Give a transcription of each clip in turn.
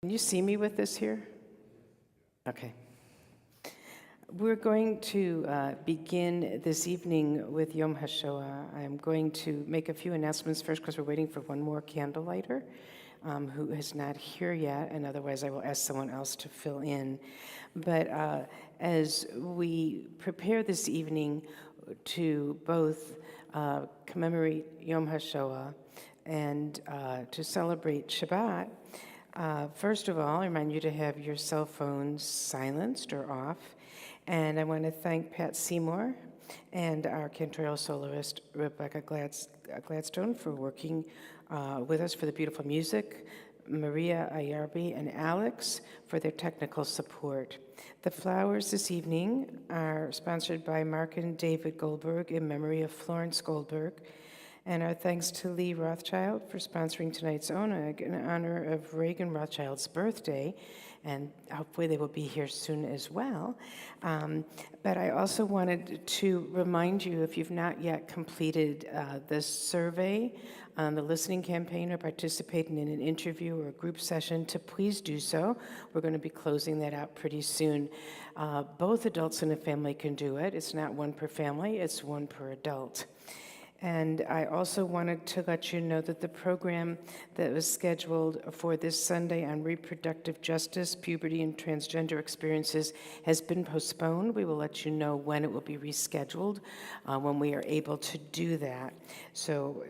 Can you see me with this here? Okay. We're going to begin this evening with Yom HaShoah. I'm going to make a few announcements first because we're waiting for one more candlelighter who is not here yet, and otherwise I will ask someone else to fill in. But as we prepare this evening to both commemorate Yom HaShoah and to celebrate Shabbat, first of all, I remind you to have your cell phones silenced or off. And I want to thank Pat Seymour and our cantorial soloist, Rebecca Gladstone, for working with us for the beautiful music, Maria Ayarbi and Alex for their technical support. The flowers this evening are sponsored by Mark and David Goldberg in memory of Florence Goldberg. And our thanks to Lee Rothschild for sponsoring tonight's Oneg in honor of Reagan Rothschild's birthday. And hopefully they will be here soon as well. But I also wanted to remind you, if you've not yet completed the survey on the listening campaign or participating in an interview or a group session, to please do so. We're going to be closing that out pretty soon. Both adults in a family can do it. It's not one per family, it's one per adult. And I also wanted to let you know that the program that was scheduled for this Sunday on reproductive justice, puberty, and transgender experiences has been postponed. We will let you know when it will be rescheduled, when we are able to do that. So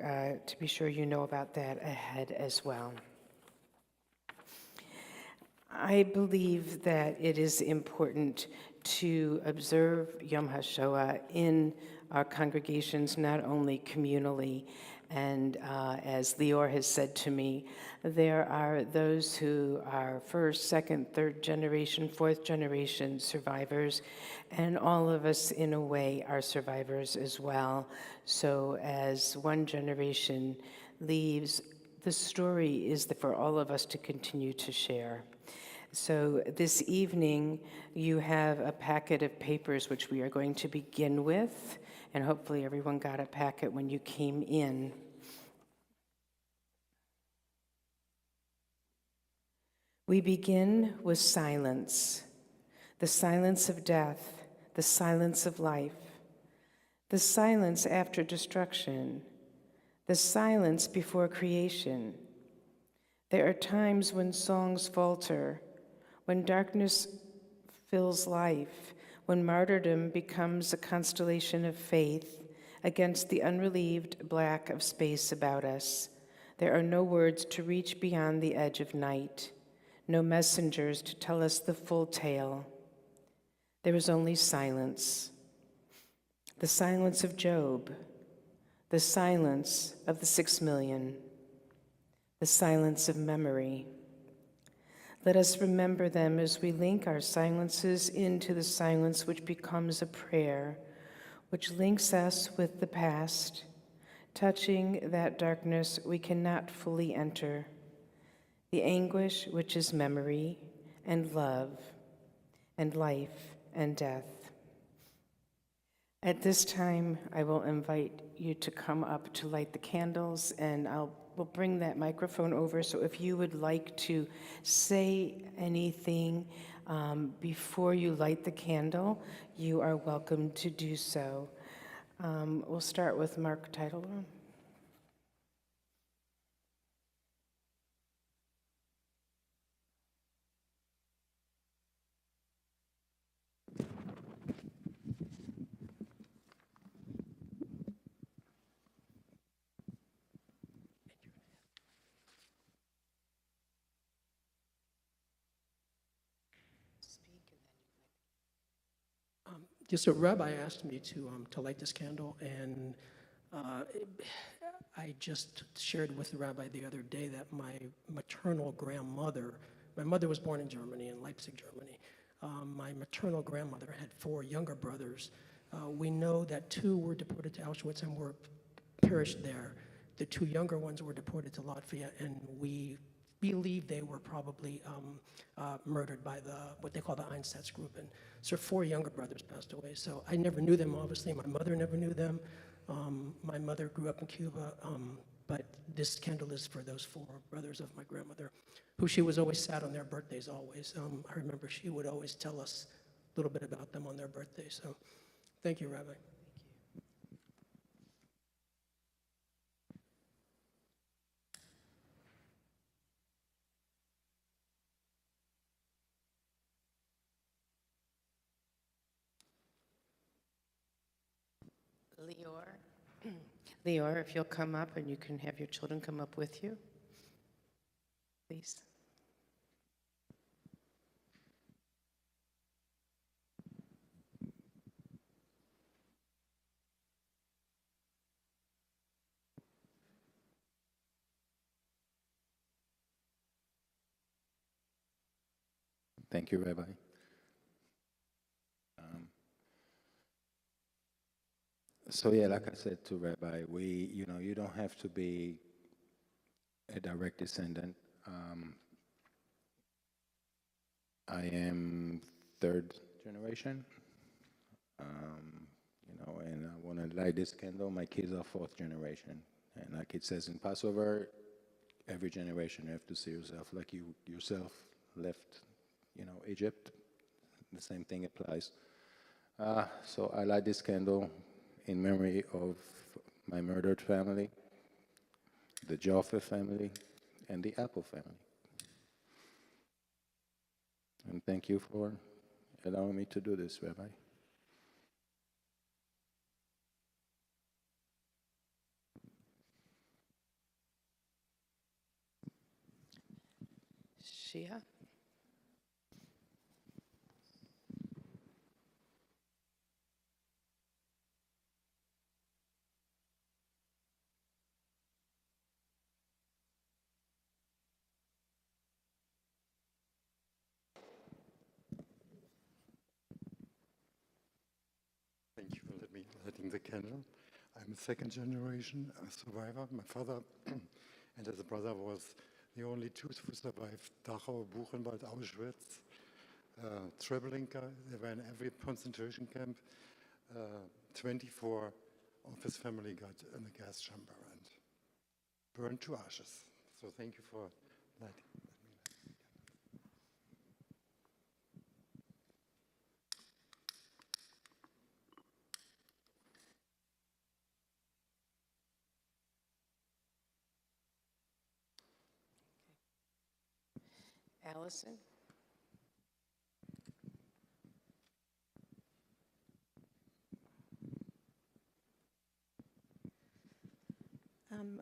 to be sure you know about that ahead as well. I believe that it is important to observe Yom HaShoah in our congregations, not only communally. And as Lior has said to me, there are those who are first, second, third generation, fourth generation survivors, and all of us, in a way, are survivors as well. So as one generation leaves, the story is for all of us to continue to share. So this evening, you have a packet of papers which we are going to begin with, and hopefully everyone got a packet when you came in. We begin with silence, the silence of death, the silence of life, the silence after destruction, the silence before creation. There are times when songs falter, when darkness fills life, when martyrdom becomes a constellation of faith against the unrelieved black of space about us. There are no words to reach beyond the edge of night, no messengers to tell us the full tale. There is only silence. The silence of Job, the silence of the 6 million, the silence of memory. Let us remember them as we link our silences into the silence which becomes a prayer, which links us with the past, touching that darkness we cannot fully enter, the anguish which is memory and love and life and death. At this time, I will invite you to come up to light the candles, and we'll bring that microphone over. So if you would like to say anything before you light the candle, you are welcome to do so. We'll start with Mark Teitelbaum. Just a rabbi asked me to light this candle, and I just shared with the rabbi the other day that my maternal grandmother, my mother was born in Germany, in Leipzig, Germany. My maternal grandmother had 4 younger brothers. We know that 2 were deported to Auschwitz and were perished there. The 2 younger ones were deported to Latvia, and we believe they were probably murdered by what they call the Einsatzgruppen. And so 4 younger brothers passed away. So I never knew them, obviously. My mother never knew them. My mother grew up in Cuba. But this candle is for those four brothers of my grandmother, who she was always sad on their birthdays, always. I remember she would always tell us a little bit about them on their birthdays. So thank you, Rabbi. Leor. Leor, if you'll come up and you can have your children come up with you, please. Thank you, Rabbi. So yeah, like I said to Rabbi, you don't have to be a direct descendant. I am third generation, and I want to light this candle. My kids are fourth generation, and like it says in Passover, every generation you have to see yourself like you yourself left, Egypt. The same thing applies. So I light this candle in memory of my murdered family, the Jaffe family, and the Apple family. And thank you for allowing me to do this, Rabbi. Shia. Thank you for lighting the candle. I'm a second generation survivor. My father and his brother was the only two who survived Dachau, Buchenwald, Auschwitz, Treblinka. They were in every concentration camp. 24 of his family got in the gas chamber and burned to ashes. So thank you for lighting. Allison.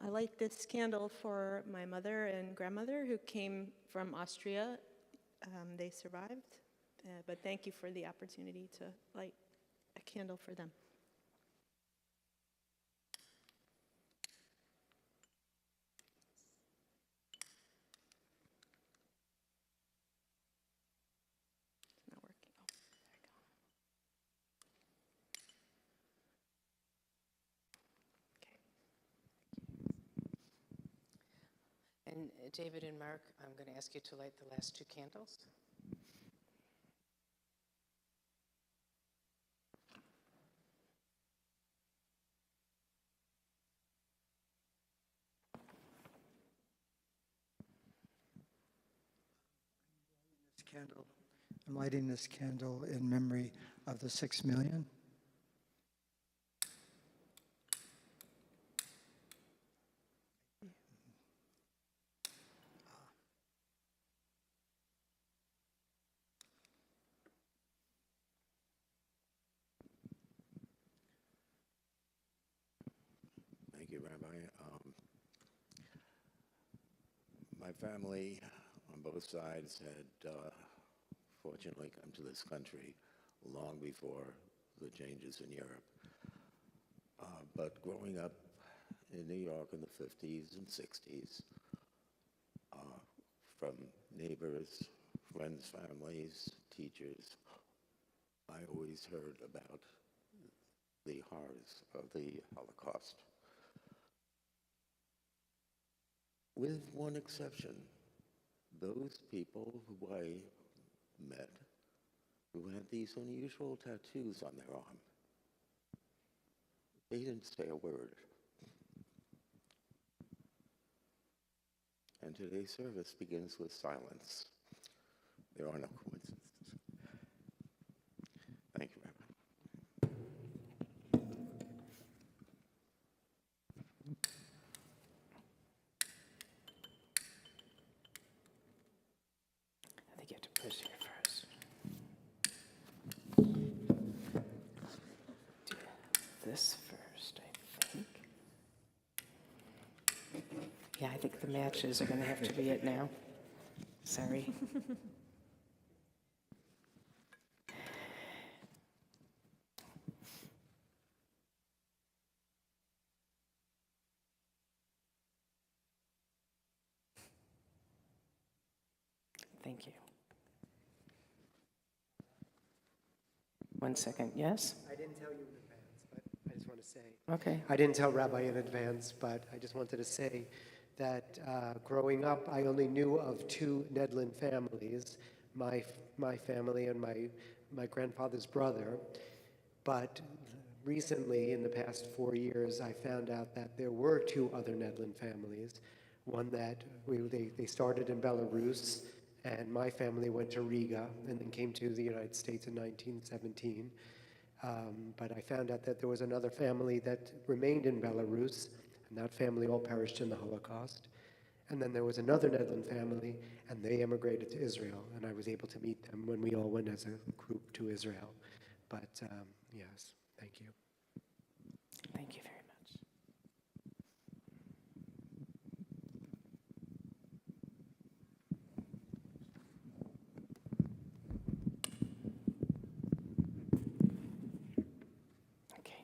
I light this candle for my mother and grandmother who came from Austria. They survived, but thank you for the opportunity to light a candle for them. It's not working. Oh, there we go. And David and Mark, I'm going to ask you to light the last two candles. I'm lighting this candle in memory of the 6 million. Thank you, Rabbi. My family on both sides had fortunately come to this country long before the changes in Europe. But growing up in New York in the 50s and 60s, from neighbors, friends, families, teachers, I always heard about the horrors of the Holocaust. With one exception, those people who I met who had these unusual tattoos on their arm, they didn't say a word. And today's service begins with silence. There are no coincidences. Thank you, Rabbi. I think you have to push here first. Do this first, I think. Yeah, I think the matches are going to have to be it now. Sorry. Thank you. 1 second, yes? I didn't tell you in advance, but I just want to say, Okay. I didn't tell Rabbi in advance, but I just wanted to say that growing up, I only knew of 2 Nedlin families, my family and my grandfather's brother. But recently, in the past 4 years, I found out that there were 2 other Nedlin families. One that they started in Belarus, and my family went to Riga and then came to the United States in 1917. But I found out that there was another family that remained in Belarus, and that family all perished in the Holocaust. And then there was another Nedlin family, and they emigrated to Israel, and I was able to meet them when we all went as a group to Israel. But yes, thank you. Thank you very much. Okay.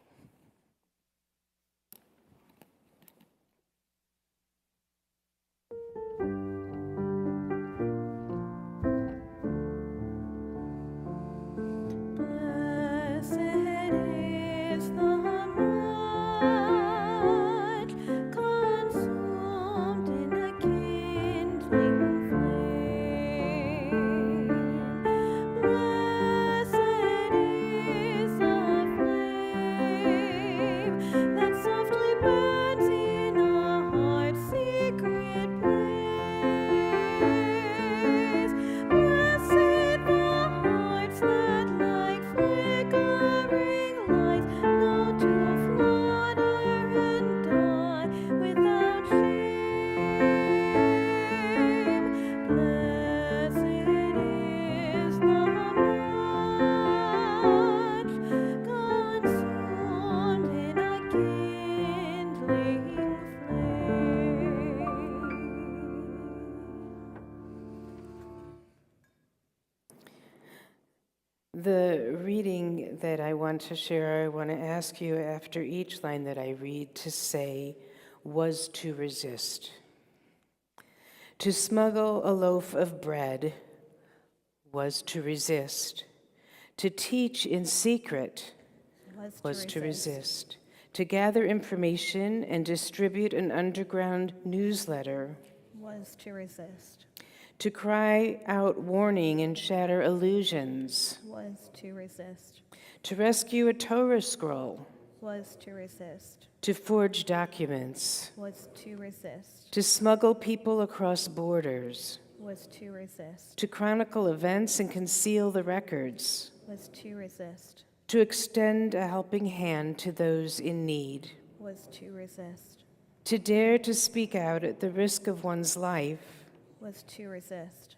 Blessed is the mark consumed in a kindling flame. Blessed is the flame that softly burns in a heart's secret place. Blessed the hearts that like flickering lights know to flutter and die without shame. Blessed is the mark consumed in a kindling flame. The reading that I want to share, I want to ask you after each line that I read to say, was to resist. To smuggle a loaf of bread was to resist. To teach in secret was to resist. To gather information and distribute an underground newsletter Was to resist. to cry out warning and shatter illusions, Was to resist. to rescue a Torah scroll, Was to resist. to forge documents, Was to resist. to smuggle people across borders, Was to resist. to chronicle events and conceal the records, Was to resist. to extend a helping hand to those in need, Was to resist. to dare to speak out at the risk of one's life, Was to resist.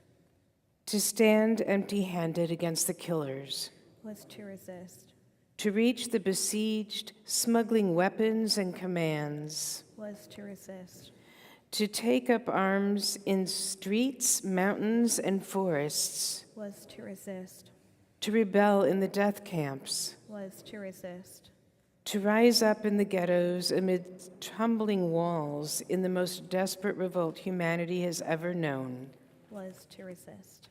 to stand empty-handed against the killers, Was to resist. to reach the besieged, smuggling weapons and commands, Was to resist. to take up arms in streets, mountains, and forests, Was to resist. to rebel in the death camps, Was to resist. to rise up in the ghettos amid tumbling walls in the most desperate revolt humanity has ever known. Was to resist.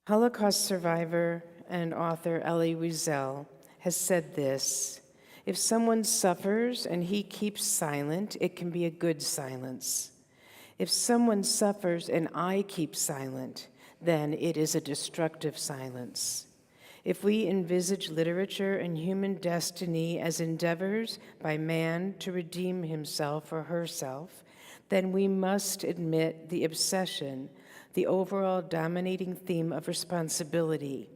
Holocaust survivor and author Elie Wiesel has said this: if someone suffers and he keeps silent, it can be a good silence. If someone suffers and I keep silent, then it is a destructive silence. If we envisage literature and human destiny as endeavors by man to redeem himself or herself, then we must admit the obsession, the overall dominating theme of responsibility,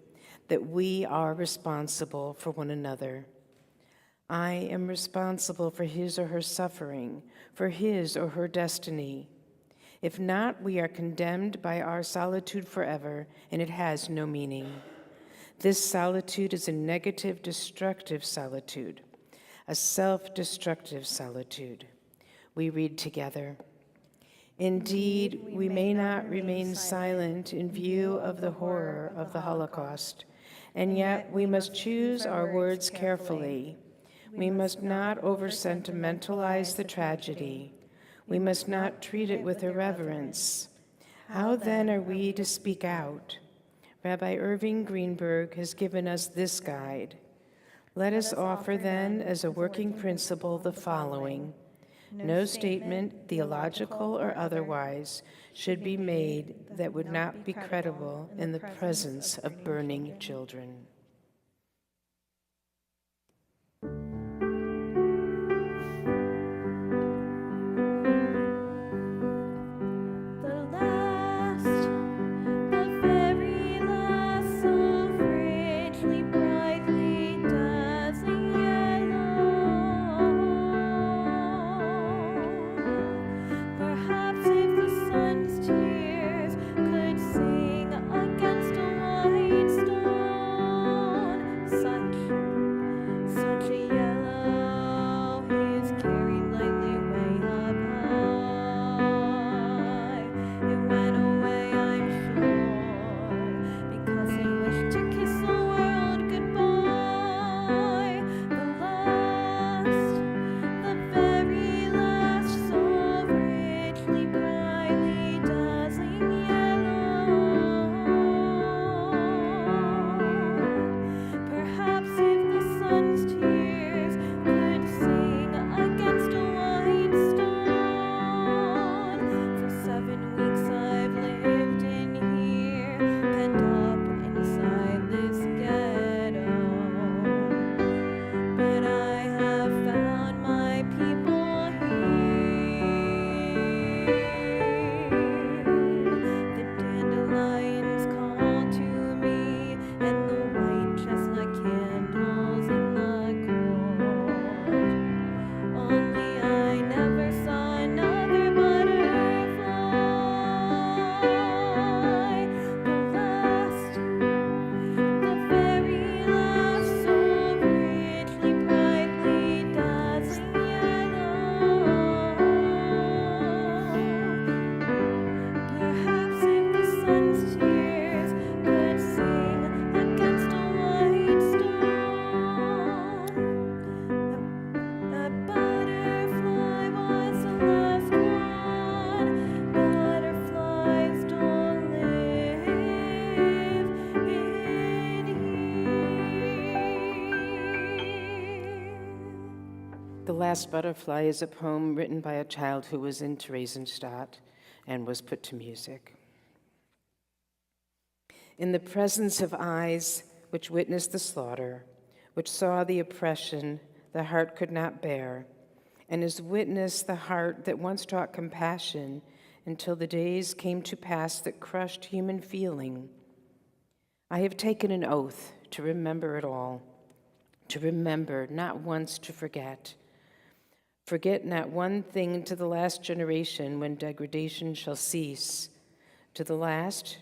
that we are responsible for one another. I am responsible for his or her suffering, for his or her destiny. If not, we are condemned by our solitude forever, and it has no meaning. This solitude is a negative, destructive solitude, a self-destructive solitude. We read together. Indeed, we may not remain silent in view of the horror of the Holocaust, and yet we must choose our words carefully. We must not over-sentimentalize the tragedy. We must not treat it with irreverence. How then are we to speak out? Rabbi Irving Greenberg has given us this guide. Let us offer then as a working principle the following. No statement, theological or otherwise, should be made that would not be credible in the presence of burning children. The Last Butterfly is a poem written by a child who was in Theresienstadt and was put to music. In the presence of eyes which witnessed the slaughter, which saw the oppression the heart could not bear, and as witnessed the heart that once taught compassion until the days came to pass that crushed human feeling, I have taken an oath to remember it all, to remember, not once to forget. Forget not one thing to the last generation when degradation shall cease, to the last,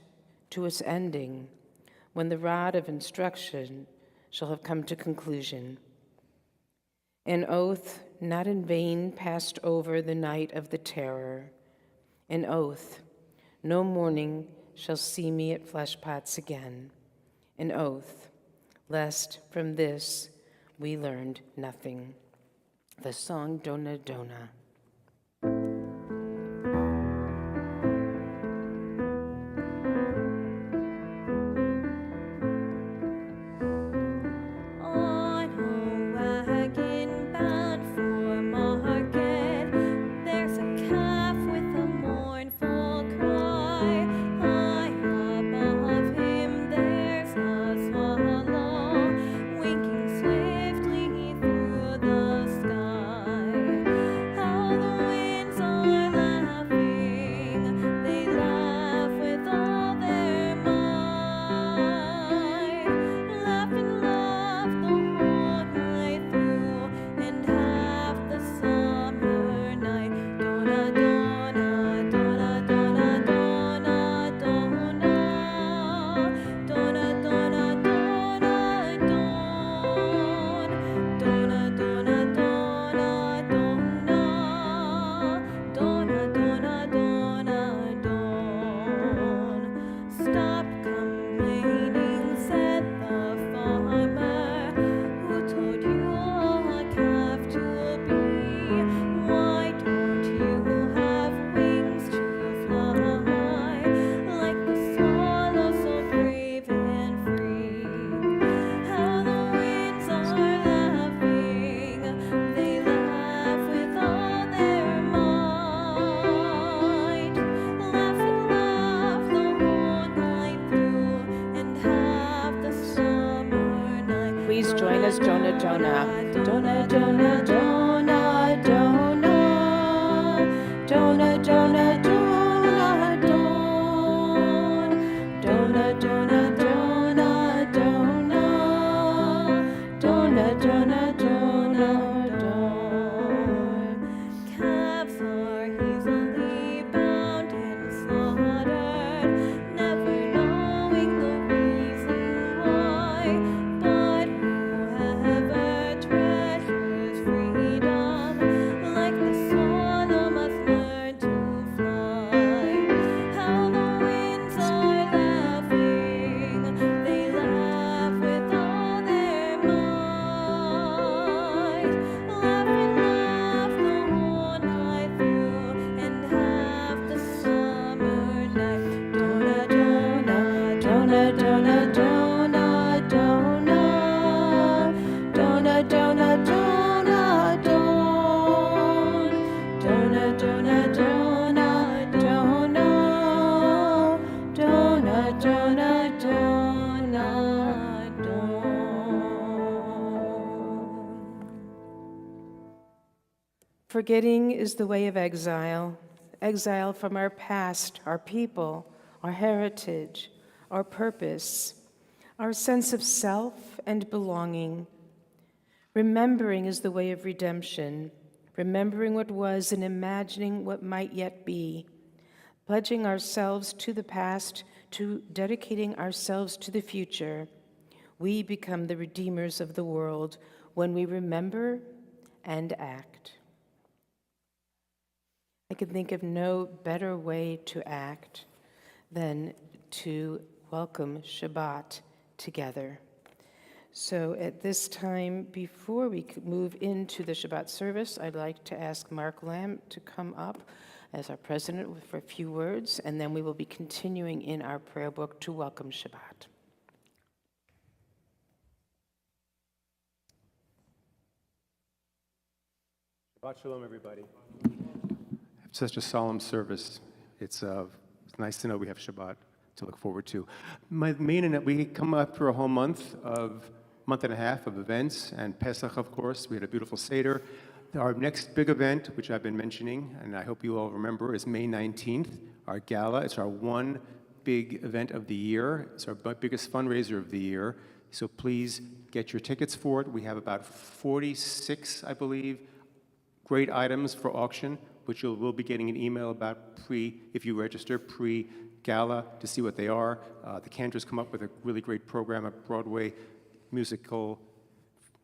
to its ending, when the rod of instruction shall have come to conclusion. An oath not in vain passed over the night of the terror. An oath, no morning shall see me at flesh pots again. An oath, lest from this we learned nothing. The song Dona Dona. On a wagon bound for market, there's a calf with a mournful cry. High above him there's a swallow. is Jonah, Jonah. Jonah, Jonah, Jonah, Jonah. Jonah, Jonah, Jonah, Don. Jonah, Jonah, Jonah, Jonah. Jonah, Jonah, Jonah, Don. Calves are easily bound and slaughtered, never knowing the reason why. But whoever treasures freedom, like the swallow must learn to fly. How the winds are laughing, they laugh with all their might. Laugh and laugh the whole night through, and half the summer night. Jonah, Jonah, Jonah, Jonah, Jonah, Jonah, Jonah, Jonah, Jonah, Don. Jonah, Jonah, Jonah, Jonah, Jonah, Jonah, Jonah, Don. Forgetting is the way of exile, exile from our past, our people, our heritage, our purpose, our sense of self and belonging. Remembering is the way of redemption, remembering what was and imagining what might yet be, pledging ourselves to the past, to dedicating ourselves to the future. We become the redeemers of the world when we remember and act. I can think of no better way to act than to welcome Shabbat together. So at this time, before we move into the Shabbat service, I'd like to ask Mark Lamb to come up as our president for a few words, and then we will be continuing in our prayer book to welcome Shabbat. Shabbat shalom, everybody. Such a solemn service. It's nice to know we have Shabbat to look forward to. My main, we come after a whole month and a half of events, and Pesach, of course. We had a beautiful Seder. Our next big event, which I've been mentioning, and I hope you all remember, is May 19th, our gala. It's our one big event of the year. It's our biggest fundraiser of the year. So please get your tickets for it. We have about 46, I believe, great items for auction, which you will be getting an email about if you register pre-gala to see what they are. The Cantors come up with a really great program, a Broadway musical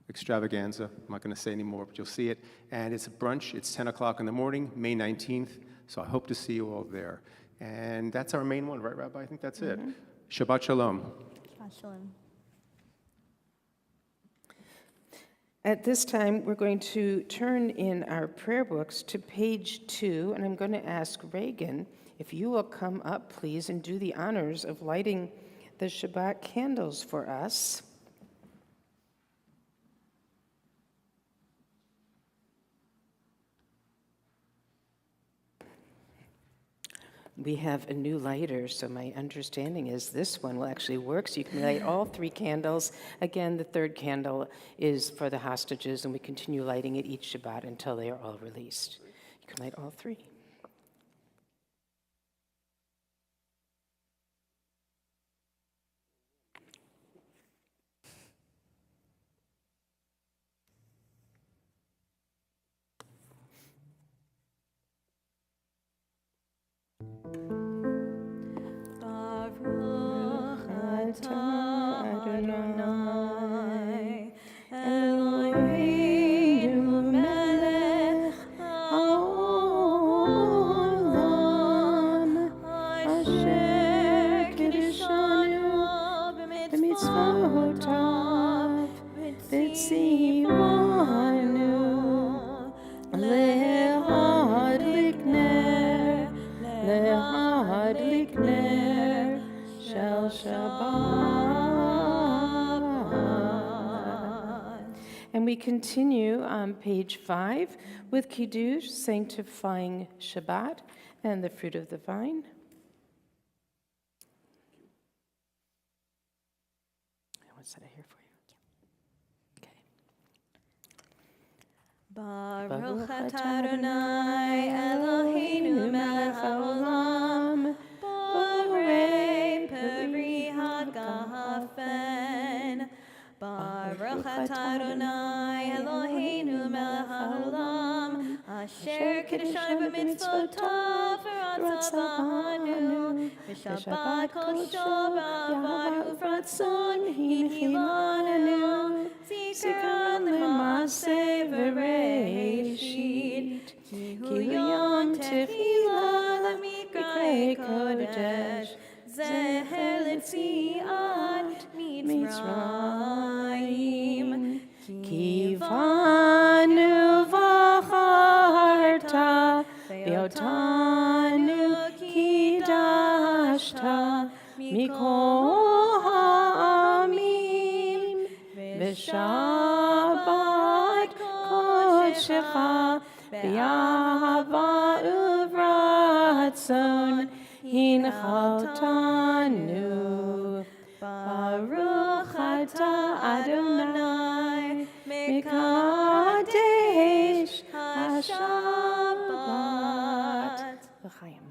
extravaganza. I'm not going to say anymore, but you'll see it. And it's a brunch. It's 10 o'clock in the morning, May 19th. So I hope to see you all there. And that's our main one, right, Rabbi? I think that's it. Shabbat shalom. Shabbat shalom. At this time, we're going to turn in our prayer books to page 2, and I'm going to ask Reagan if you will come up, please, and do the honors of lighting the Shabbat candles for us. We have a new lighter, so my understanding is this one will actually work, so you can light all 3 candles. Again, the 3rd candle is for the hostages, and we continue lighting it each Shabbat until they are all released. You can light all 3. Baruch atah Adonai, Eloheinu melech haolam, asher kiddushanu b'mitzvotav, v'tzivanu lehadlik ner shel Shabbat. And we continue on page 5 with Kiddush, sanctifying Shabbat, and the fruit of the vine. What's that here for you? Okay. Baruch atah Adonai Eloheinu melech haolam, borei peri hagafen. Baruch atah Adonai Eloheinu melech haolam, asher kiddushai b'mitzvotav v'ratzah v'shabbat kodsho b'avad ufratzon hinchilanu, zikaron l'maaseh v'reishit, ki hu yom tefillah l'mikrei kodesh, zeher l'tziat Mitzrayim, ki vanu v'charta v'otanu kidashta mikol ha'amim v'shabbat kodshecha b'yahava uvratzon hinchaltanu. Baruch atah Adonai mekadesh haShabbat. L'chaim.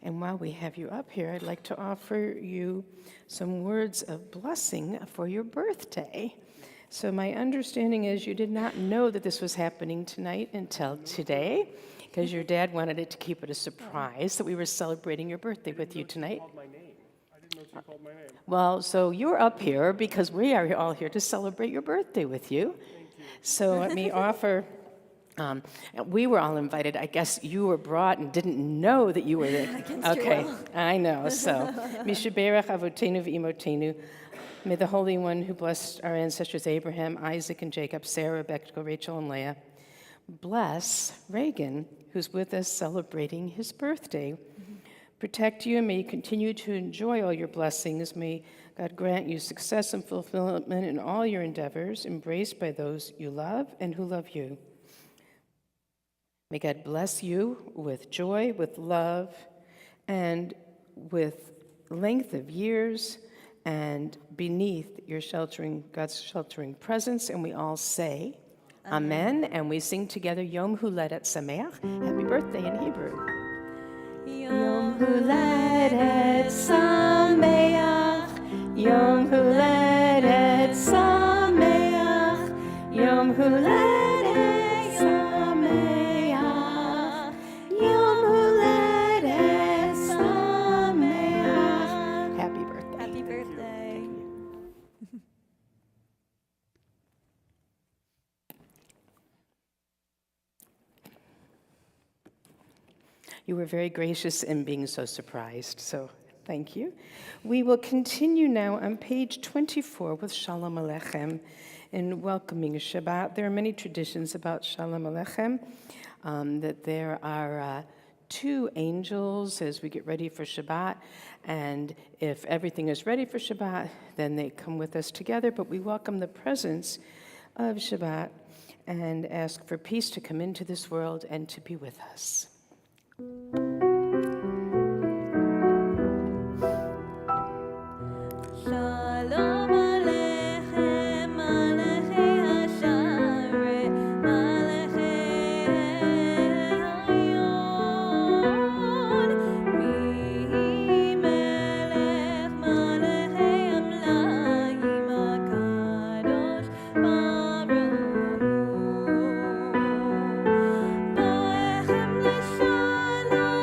And while we have you up here, I'd like to offer you some words of blessing for your birthday. So my understanding is you did not know that this was happening tonight until today, because your dad wanted it to keep it a surprise that we were celebrating your birthday with you tonight. Well, so you're up here because we are all here to celebrate your birthday with you. So let me offer, we were all invited. I guess you were brought and didn't know that you were there. Okay, I know. So, Mishaberach Avotenu v'Imotenu. May the Holy One who blessed our ancestors Abraham, Isaac, and Jacob, Sarah, Rebecca, Rachel, and Leah, bless Reagan, who's with us celebrating his birthday. Protect you, and may you continue to enjoy all your blessings. May God grant you success and fulfillment in all your endeavors, embraced by those you love and who love you. May God bless you with joy, with love, and with length of years, and beneath your God's sheltering presence. And we all say, Amen. And we sing together Yom Huledet Sameach. Happy birthday in Hebrew. Yom Huledet Sameach. Yom Huledet Sameach. Yom Huledet Sameach. Yom Huledet Sameach. Happy birthday. Happy birthday. You were very gracious in being so surprised, so thank you. We will continue now on page 24 with Shalom Aleichem in welcoming Shabbat. There are many traditions about Shalom Aleichem, that there are two angels as we get ready for Shabbat, and if everything is ready for Shabbat, then they come with us together, but we welcome the presence of Shabbat and ask for peace to come into this world and to be with us. Shalom Aleichem, Malachei Hashareh, Malachei Hayon, Melech Malachei Amlayim HaKadosh Baruch Hu, Boechem L'Shalom.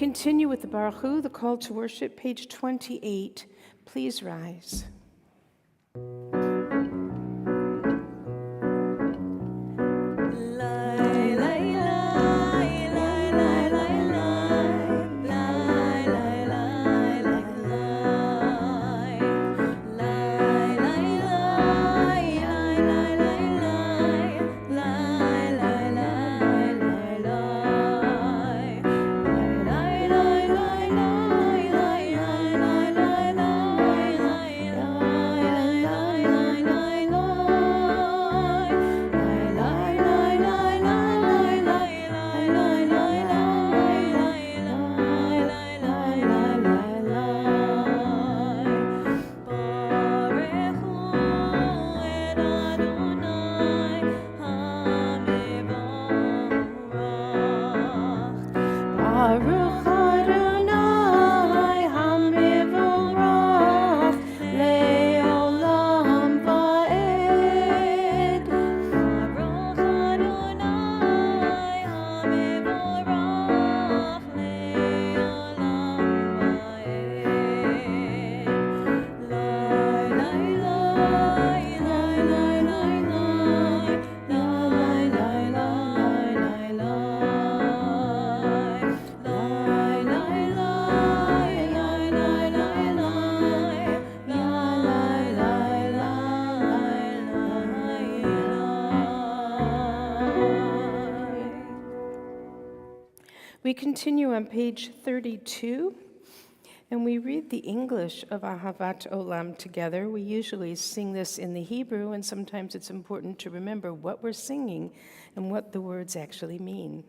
continue with the Baruch Hu, the call to worship, page 28. Please rise. Baruch Adonai HaMevorach Le'olam Va'ed. Baruch Adonai HaMevorach Le'olam Va'ed. Lai, lai, lai, lai, lai, lai, lai, lai, lai, lai, lai, lai. We continue on page 32, and we read the English of Ahavat Olam together. We usually sing this in the Hebrew, and sometimes it's important to remember what we're singing and what the words actually mean.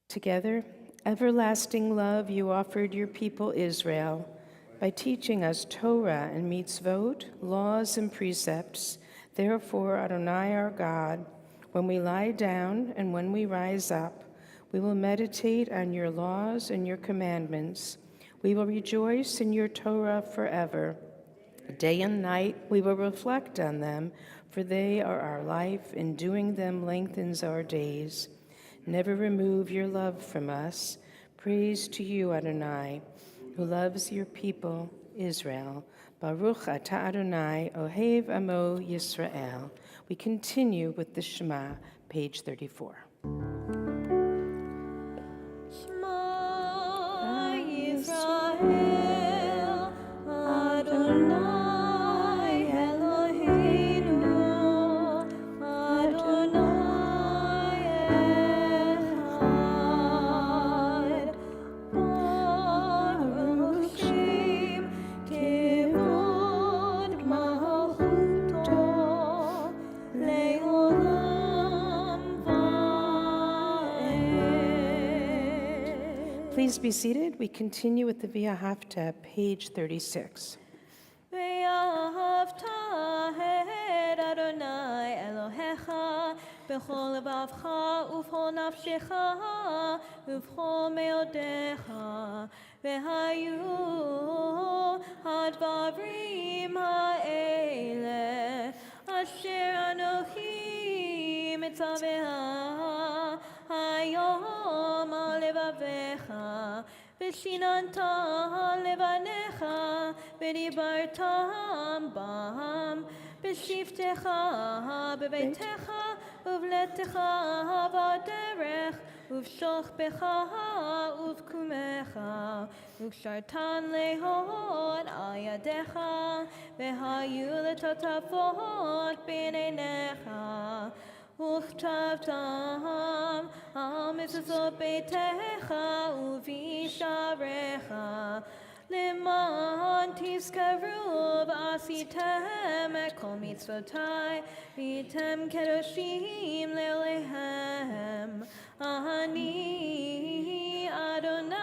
Together, everlasting love you offered your people Israel by teaching us Torah and mitzvot, laws and precepts. Therefore, Adonai our God, when we lie down and when we rise up, we will meditate on your laws and your commandments. We will rejoice in your Torah forever. Day and night we will reflect on them, for they are our life, and doing them lengthens our days. Never remove your love from us. Praise to you, Adonai, who loves your people, Israel. Baruch atah Adonai, Ohev Amo Yisrael. We continue with the Shema, page 34. Shema Yisrael, Adonai Eloheinu, Adonai Echad. Baruch Shem Kevod Malchuto Le'olam Va'ed. Please be seated. We continue with the V'ahavta, page 36. Ve'ahavta et Adonai Elohecha b'chol lebavcha u'b'chol nafshecha u'b'chol meodecha ve'hayu hadvarim ha'eleh asher Anochi mitzaveha hayom al levavecha v'shinanta levanecha v'dibartam bam b'shiftecha b'beitecha uvletecha v'aderech uv'shochbecha uv'kumecha uv'shartan lehon al yadecha v'hayu letotafot b'neinecha וכתבתם על מזוזות ביתך ובשעריך למען תזכרו ועשיתם את כל מצוותיי והייתם קדושים לאלוהיהם אני אדוני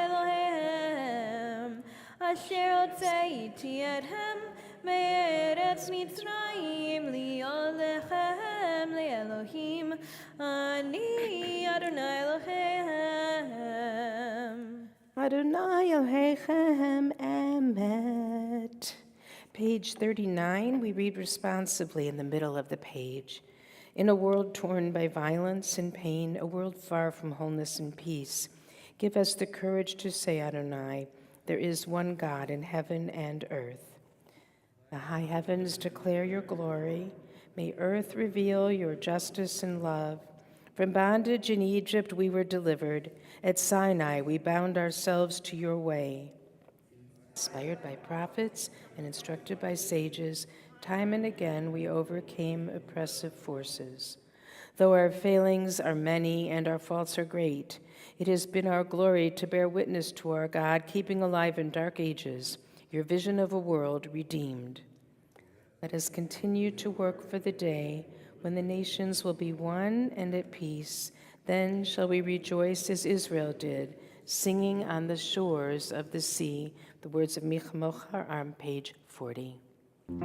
אלוהיהם אשר הוצאתי אתכם מארץ מצרים להיות לכם לאלוהים אני אדוני אלוהיהם. Adonai Elohechem Emet. Page 39, we read responsibly in the middle of the page. In a world torn by violence and pain, a world far from wholeness and peace, Give us the courage to say, Adonai, there is one God in heaven and earth. The high heavens declare your glory. May earth reveal your justice and love. From bondage in Egypt we were delivered. At Sinai we bound ourselves to your way. Inspired by prophets and instructed by sages, time and again we overcame oppressive forces. Though our failings are many and our faults are great, it has been our glory to bear witness to our God, keeping alive in dark ages your vision of a world redeemed. Let us continue to work for the day when the nations will be one and at peace. Then shall we rejoice as Israel did, singing on the shores of the sea. The words of Michamocha are on page 40. Who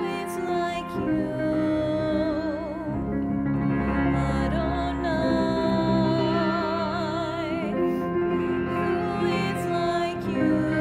is like you, Adonai? Who is like you,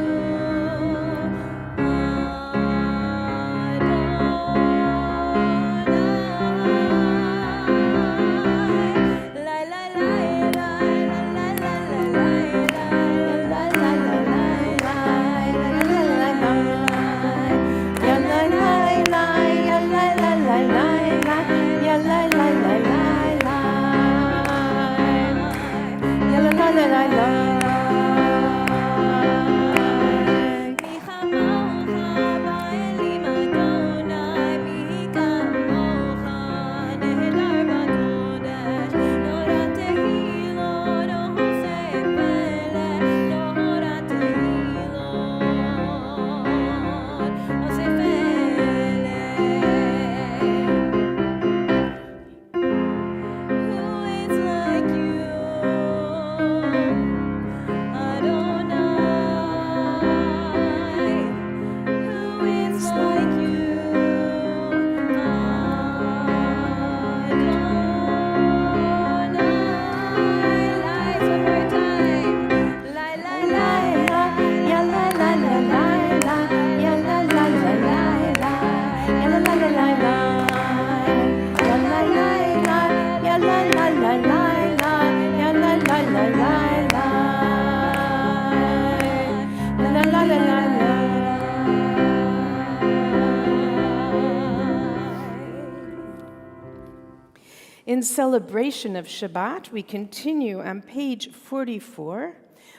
In celebration of Shabbat, we continue on page 44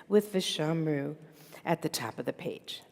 with Vishamru at the top of the page.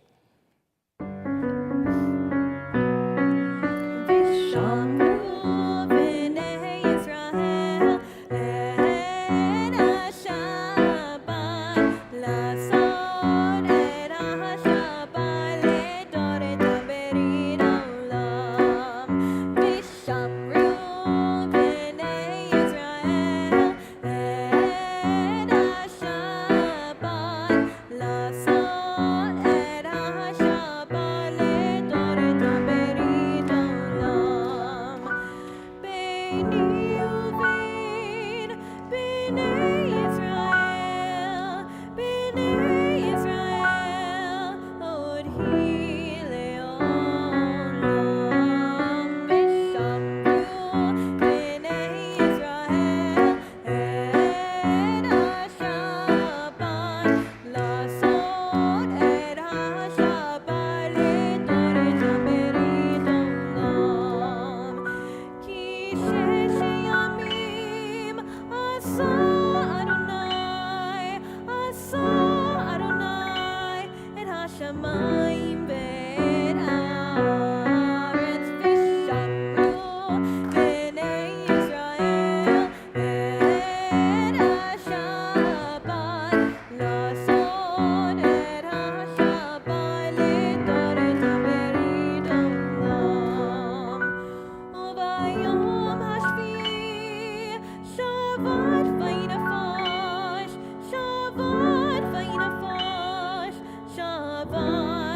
Shabbat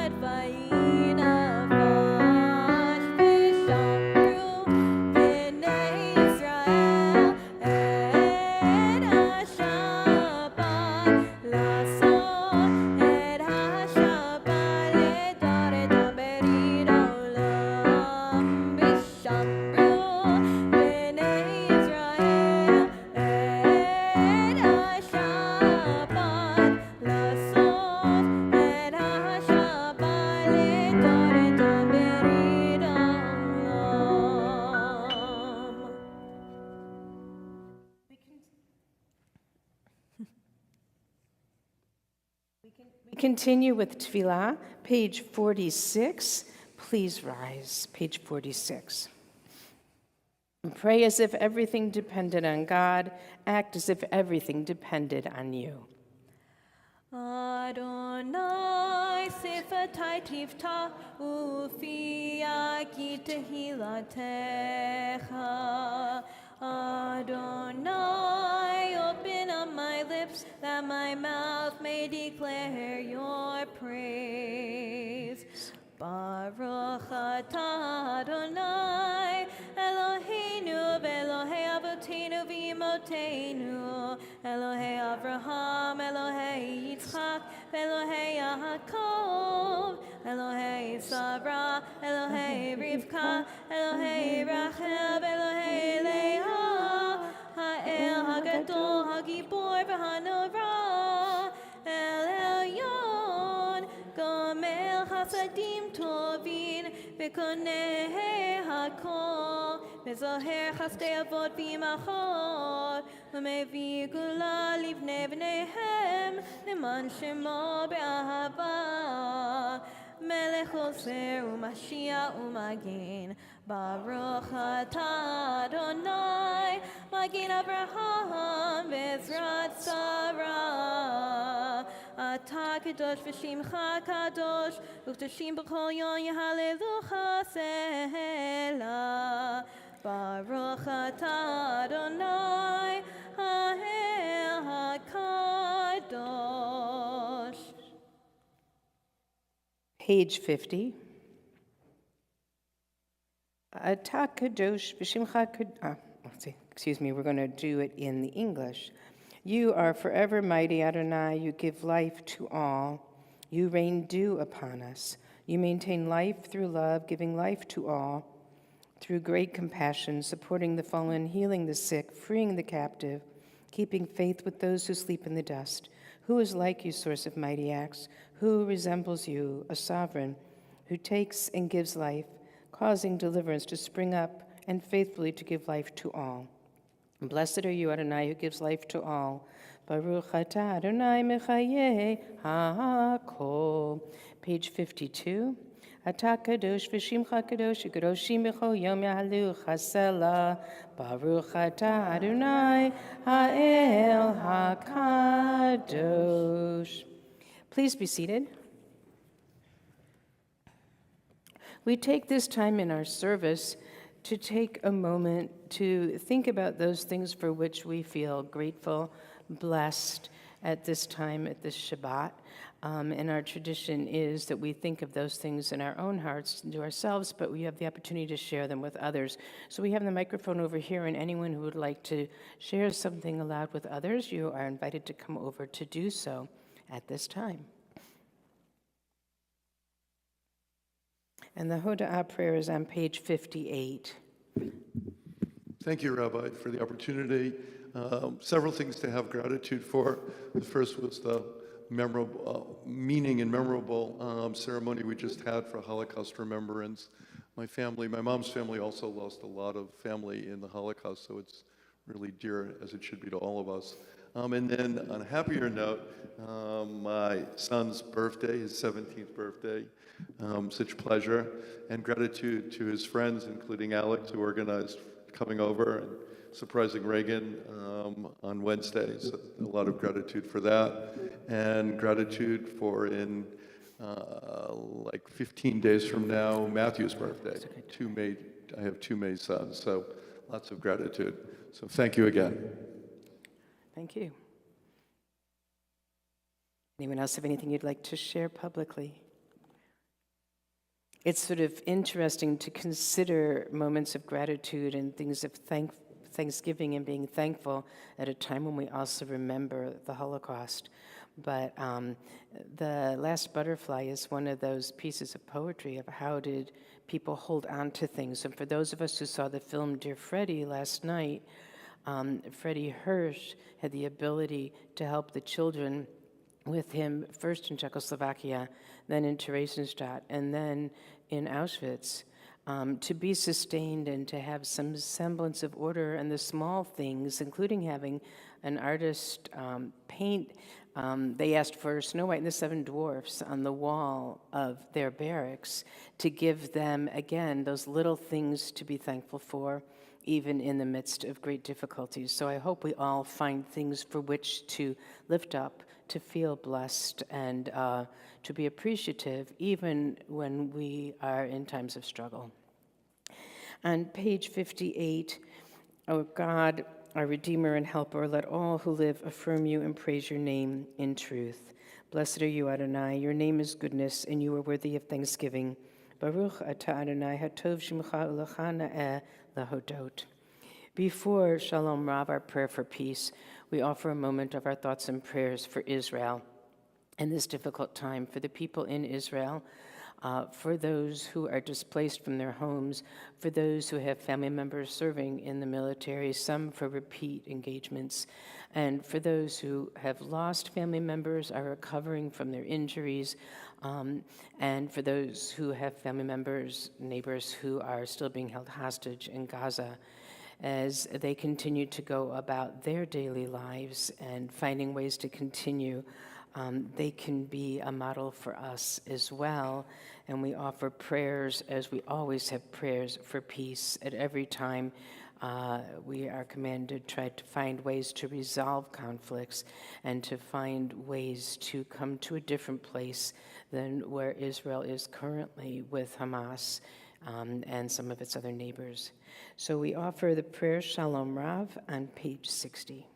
We continue with Tefillah, page 46. Please rise, page 46. Pray as if everything depended on God. Act as if everything depended on you. Adonai sifatai tifta ufi aki tehilatecha. Adonai, open up my lips that my mouth may declare your praise. Baruch atah Adonai, Eloheinu v'Elohei Avotenu v'Imotenu, Elohei Avraham, Elohei Yitzchak, v'Elohei Yaakov, Elohei Sarah, Elohei Rivka, Elohei Rachel, Elohei Leah, Ha'el Hagadol, Hagibor v'Hanora, El Elyon, Gomel Hasadim Tovin, V'koneh Hakol, V'zoher Chastei Avot V'imachot, V'mevi Gula Livnei V'neihem, Leman Shemo Be'ahava, Melech Oser U'Mashiach U'Magin, Baruch atah Adonai, Magin Avraham V'ezrat Sarah. Atah kadosh v'shimcha kadosh, u'kdoshim b'chol yon yehalelucha selah. Baruch atah Adonai, ha'el hakadosh. Page 50. Atah kadosh v'shimcha kadosh. Excuse me, we're going to do it in the English. You are forever mighty, Adonai. You give life to all. You rain dew upon us. You maintain life through love, giving life to all. Through great compassion, supporting the fallen, healing the sick, freeing the captive, keeping faith with those who sleep in the dust. Who is like you, source of mighty acts? Who resembles you, a sovereign, who takes and gives life, causing deliverance to spring up and faithfully to give life to all? Blessed are you, Adonai, who gives life to all. Baruch atah Adonai mechayeh hakol. Page 52. Atah kadosh v'shimcha kadosh, u'kadoshim b'chol yom yahalucha selah. Baruch atah Adonai ha'el hakadosh. Please be seated. We take this time in our service to take a moment to think about those things for which we feel grateful, blessed at this time, at this Shabbat. And our tradition is that we think of those things in our own hearts to ourselves, but we have the opportunity to share them with others. So we have the microphone over here, and anyone who would like to share something aloud with others, you are invited to come over to do so at this time. And the Hoda'ah prayer is on page 58. Thank you, Rabbi, for the opportunity. Several things to have gratitude for. The first was the memorable meaning and memorable ceremony we just had for Holocaust remembrance. My mom's family also lost a lot of family in the Holocaust, so it's really dear, as it should be to all of us. And then on a happier note, my son's birthday, his 17th birthday, such pleasure and gratitude to his friends, including Alex, who organized coming over and surprising Reagan on Wednesday. So a lot of gratitude for that. And gratitude for in like 15 days from now, Matthew's birthday. I have two May sons, so lots of gratitude. So thank you again. Thank you. Anyone else have anything you'd like to share publicly? It's sort of interesting to consider moments of gratitude and things of thanksgiving and being thankful at a time when we also remember the Holocaust. But the last butterfly is one of those pieces of poetry of how did people hold on to things. And for those of us who saw the film Dear Freddie last night, Freddie Hirsch had the ability to help the children with him first in Czechoslovakia, then in Theresienstadt, and then in Auschwitz, to be sustained and to have some semblance of order and the small things, including having an artist paint They asked for Snow White and the Seven Dwarfs on the wall of their barracks to give them, again, those little things to be thankful for, even in the midst of great difficulties. So I hope we all find things for which to lift up, to feel blessed, and to be appreciative, even when we are in times of struggle. On page 58, O God, our Redeemer and Helper, let all who live affirm you and praise your name in truth. Blessed are you, Adonai. Your name is goodness, and you are worthy of thanksgiving. Baruch atah Adonai, hatov shimcha ulecha na'eh lahodot. Before Shalom Rav, our prayer for peace, we offer a moment of our thoughts and prayers for Israel in this difficult time, for the people in Israel, for those who are displaced from their homes, for those who have family members serving in the military, some for repeat engagements, and for those who have lost family members, are recovering from their injuries, and for those who have family members, neighbors who are still being held hostage in Gaza, as they continue to go about their daily lives and finding ways to continue. They can be a model for us as well, and we offer prayers, as we always have prayers for peace at every time. We are commanded to try to find ways to resolve conflicts and to find ways to come to a different place than where Israel is currently with Hamas and some of its other neighbors. So we offer the prayer Shalom Rav on page 60.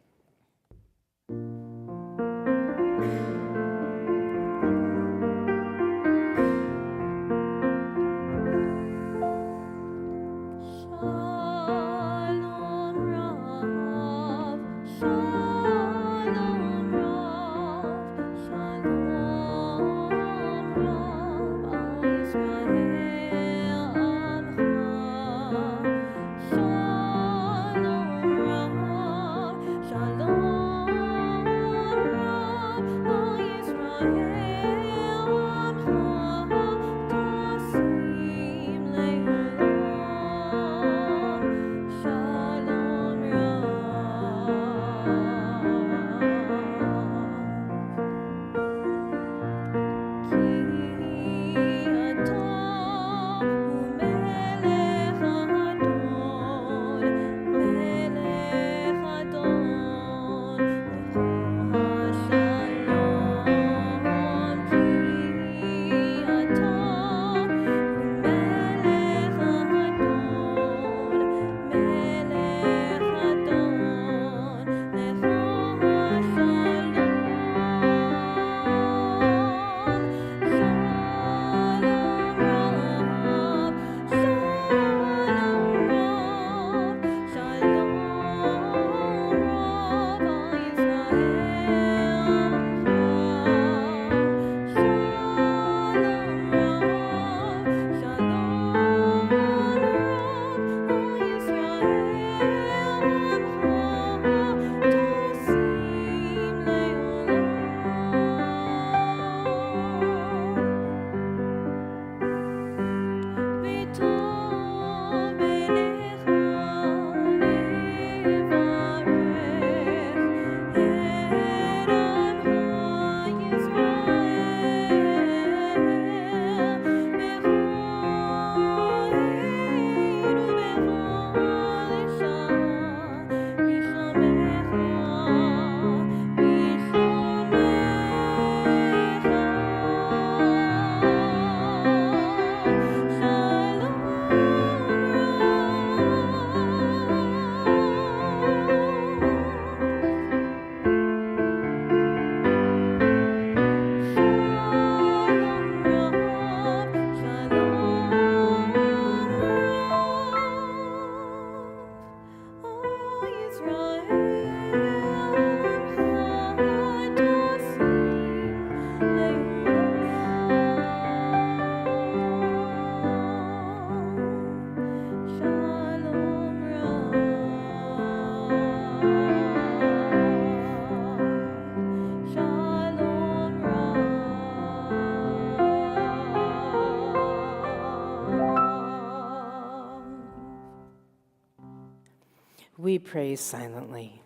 We pray silently.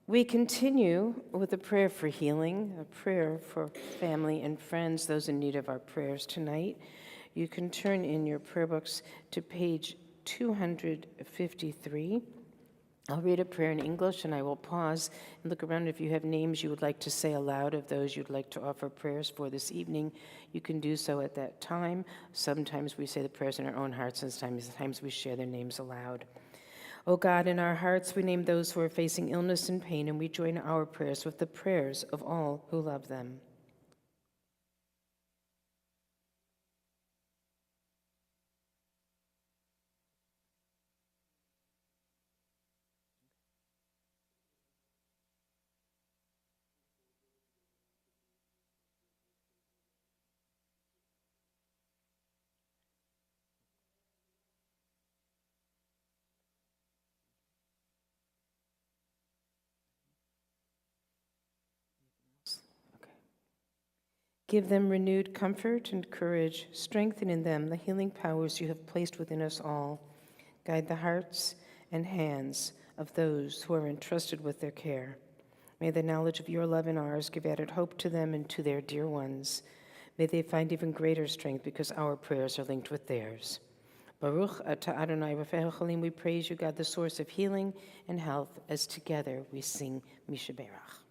We continue with a prayer for healing, a prayer for family and friends, those in need of our prayers tonight. You can turn in your prayer books to page 253. I'll read a prayer in English and I will pause and look around. If you have names you would like to say aloud of those you'd like to offer prayers for this evening, you can do so at that time. Sometimes we say the prayers in our own hearts, and sometimes we share their names aloud. O God, in our hearts we name those who are facing illness and pain, and we join our prayers with the prayers of all who love them. Give them renewed comfort and courage. Strengthen in them the healing powers you have placed within us all. Guide the hearts and hands of those who are entrusted with their care. May the knowledge of your love and ours give added hope to them and to their dear ones. May they find even greater strength because our prayers are linked with theirs. Baruch atah Adonai Rafeinu Chalim, we praise you, God, the source of healing and health, as together we sing Mishaberach.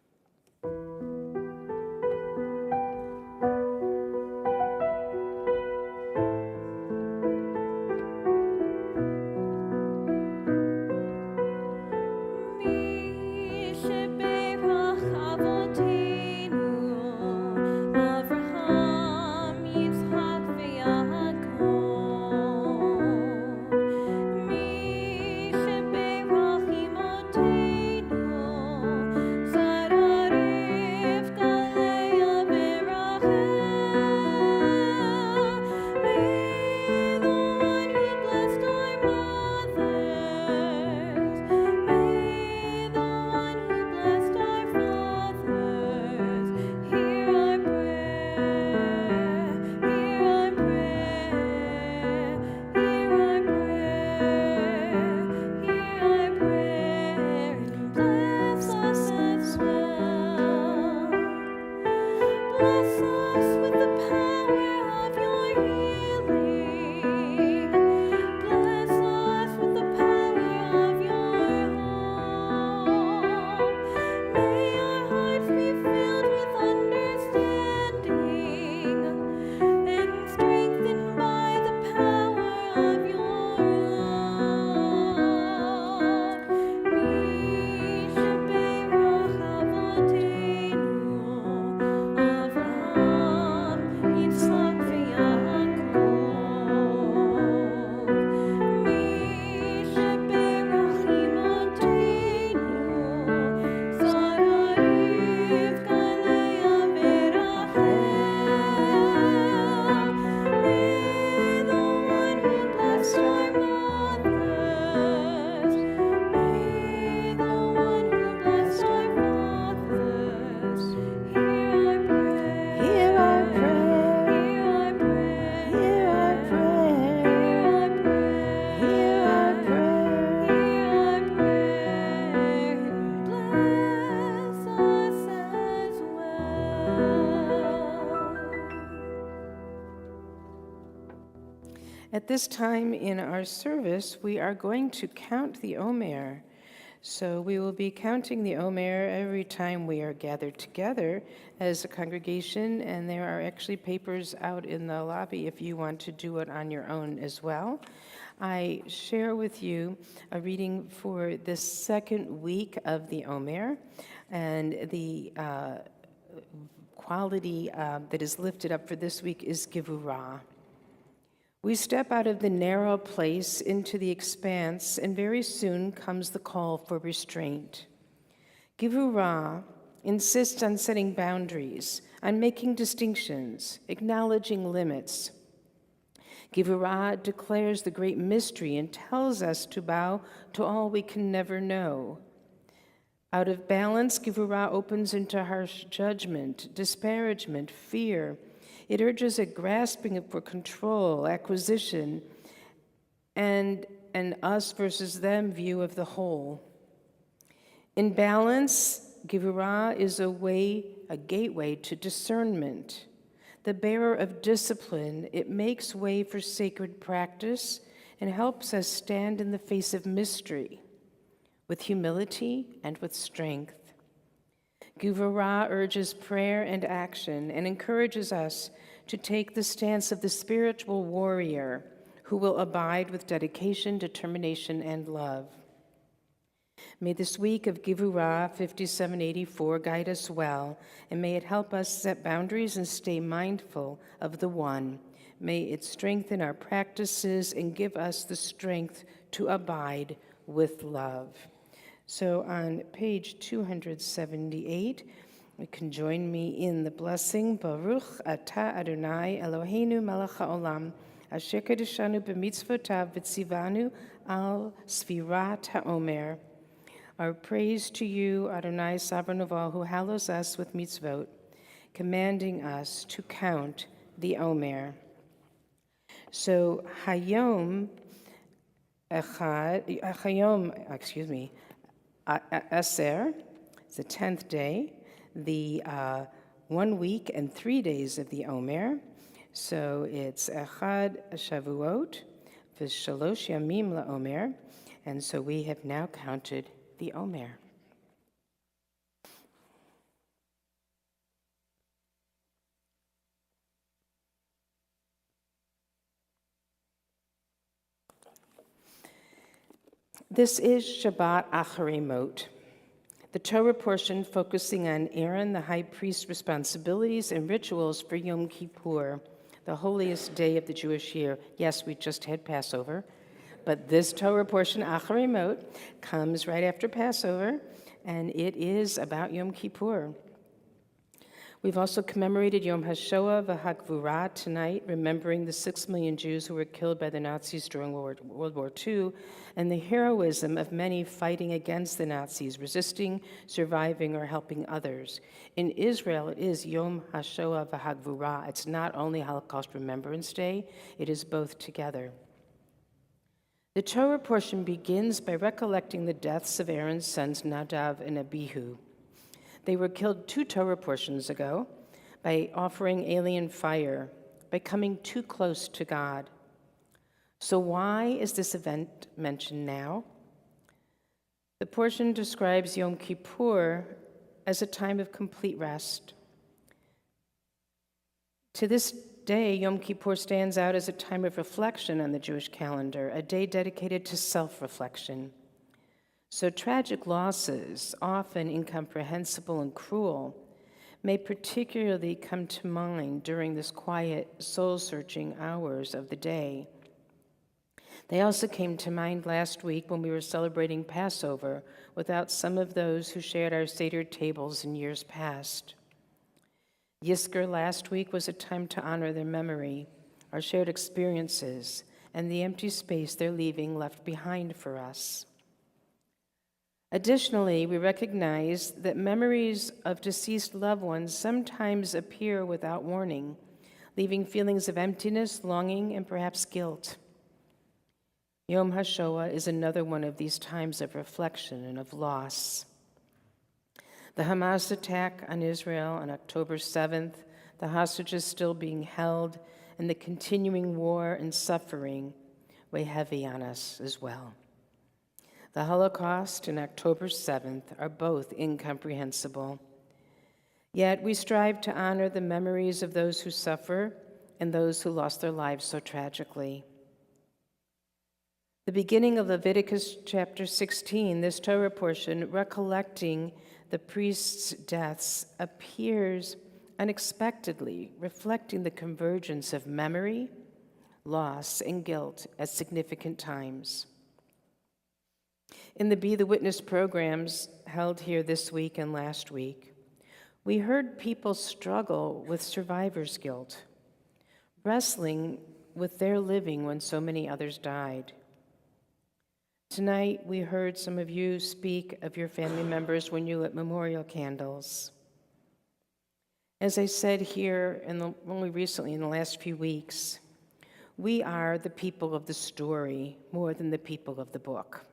At this time in our service, we are going to count the Omer. So we will be counting the Omer every time we are gathered together as a congregation, and there are actually papers out in the lobby if you want to do it on your own as well. I share with you a reading for the second week of the Omer, and the quality that is lifted up for this week is Gevurah. We step out of the narrow place into the expanse, and very soon comes the call for restraint. Gevurah insists on setting boundaries, on making distinctions, acknowledging limits. Gevurah declares the great mystery and tells us to bow to all we can never know. Out of balance, Gevurah opens into harsh judgment, disparagement, fear. It urges a grasping for control, acquisition, and an us versus them view of the whole. In balance, Gevurah is a gateway to discernment. The bearer of discipline, it makes way for sacred practice and helps us stand in the face of mystery with humility and with strength. Gevurah urges prayer and action and encourages us to take the stance of the spiritual warrior who will abide with dedication, determination, and love. May this week of Gevurah 5784 guide us well, and may it help us set boundaries and stay mindful of the One. May it strengthen our practices and give us the strength to abide with love. So on page 278, you can join me in the blessing. Baruch atah Adonai Eloheinu melech haolam, asher kedeshanu b'mitzvotav v'tzivanu al sfirat haomer. Our praise to you, Adonai, sovereign of all, who hallows us with mitzvot, commanding us to count the Omer. So Hayom Aser, it's the 10th day, the 1 week and 3 days of the Omer. So it's Echad Shavuot, V'shalosh Yamim LaOmer, and so we have now counted the Omer. This is Shabbat Acharei Mot, the Torah portion focusing on Aaron, the high priest's responsibilities and rituals for Yom Kippur, the holiest day of the Jewish year. Yes, we just had Passover, but this Torah portion, Acharei Mot, comes right after Passover, and it is about Yom Kippur. We've also commemorated Yom HaShoah v'HaGvurah tonight, remembering the 6 million Jews who were killed by the Nazis during World War II, and the heroism of many fighting against the Nazis, resisting, surviving, or helping others. In Israel, it is Yom HaShoah v'HaGvurah. It's not only Holocaust Remembrance Day, it is both together. The Torah portion begins by recollecting the deaths of Aaron's sons Nadav and Abihu. They were killed 2 Torah portions ago by offering alien fire, by coming too close to God. So why is this event mentioned now? The portion describes Yom Kippur as a time of complete rest. To this day, Yom Kippur stands out as a time of reflection on the Jewish calendar, a day dedicated to self-reflection. So tragic losses, often incomprehensible and cruel, may particularly come to mind during this quiet, soul-searching hours of the day. They also came to mind last week when we were celebrating Passover without some of those who shared our Seder tables in years past. Yizkor last week was a time to honor their memory, our shared experiences, and the empty space they're leaving left behind for us. Additionally, we recognize that memories of deceased loved ones sometimes appear without warning, leaving feelings of emptiness, longing, and perhaps guilt. Yom HaShoah is another one of these times of reflection and of loss. The Hamas attack on Israel on October 7th, the hostages still being held, and the continuing war and suffering weigh heavy on us as well. The Holocaust and October 7th are both incomprehensible. Yet we strive to honor the memories of those who suffer and those who lost their lives so tragically. The beginning of Leviticus chapter 16, this Torah portion, recollecting the priests' deaths, appears unexpectedly, reflecting the convergence of memory, loss, and guilt at significant times. In the Be the Witness programs held here this week and last week, we heard people struggle with survivor's guilt, wrestling with their living when so many others died. Tonight, we heard some of you speak of your family members when you lit memorial candles. As I said here only recently in the last few weeks, we are the people of the story more than the people of the book.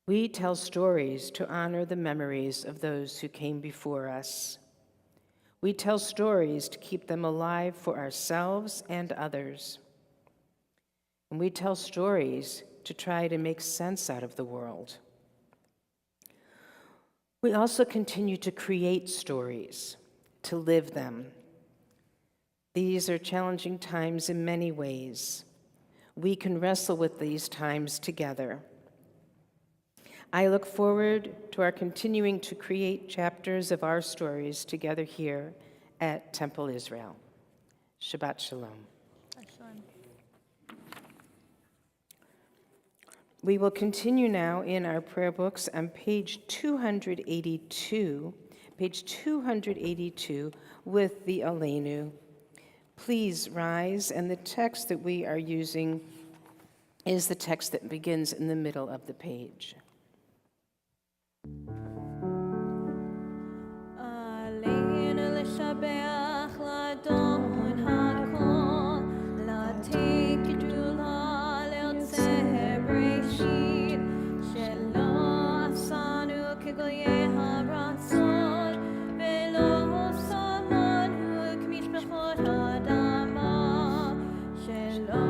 We tell stories to honor the memories of those who came before us. We tell stories to keep them alive for ourselves and others. And we tell stories to try to make sense out of the world. We also continue to create stories, to live them. These are challenging times in many ways. We can wrestle with these times together. I look forward to our continuing to create chapters of our stories together here at Temple Israel. Shabbat Shalom. We will continue now in our prayer books on page 282 with the Aleinu. Please rise, and the text that we are using is the text that begins in the middle of the page. Aleinu l'shabeach l'adon hakol, l'atei kedula le'otzeh bereshit, shelo asanu kegoyeh haratzon, velo samanu k'mishpachot ha'adama, shelo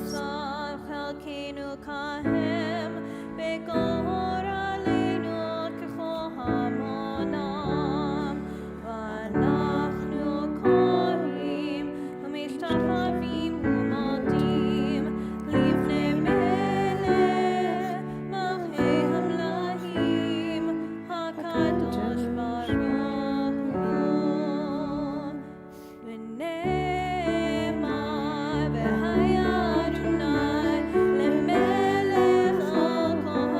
sam chelkeinu kahem, begor aleinu k'chol hamonam, v'anachnu korim u'mishtachvim u'modim livnei melech malchei hamlahim hakadosh baruch hu. V'ne'emar v'haya Adonai lemelech al kol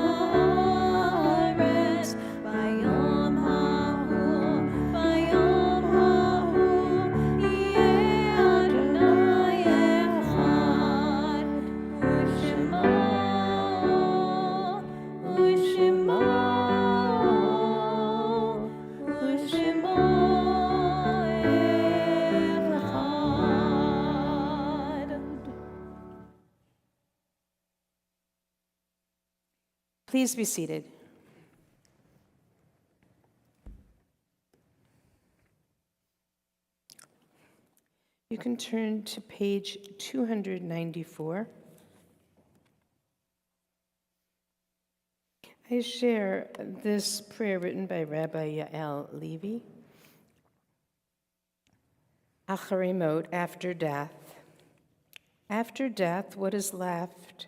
haaretz bayom hahu yeh Adonai echad u'shemo echad. Please be seated. You can turn to page 294. I share this prayer written by Rabbi Yael Levy. Acharimot, after death. After death, what is left?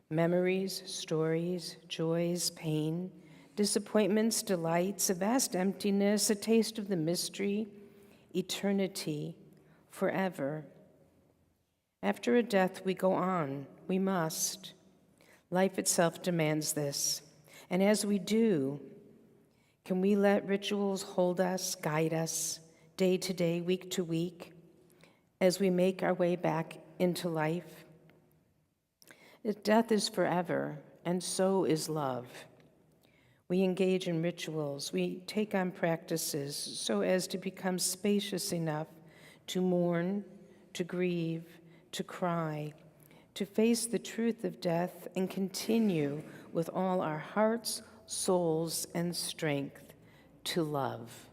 Memories, stories, joys, pain, disappointments, delights, a vast emptiness, a taste of the mystery, eternity, forever. After a death, we go on. We must. Life itself demands this. And as we do, can we let rituals hold us, guide us, day to day, week to week, as we make our way back into life? Death is forever, and so is love. We engage in rituals, we take on practices so as to become spacious enough to mourn, to grieve, to cry, to face the truth of death and continue with all our hearts, souls, and strength to love.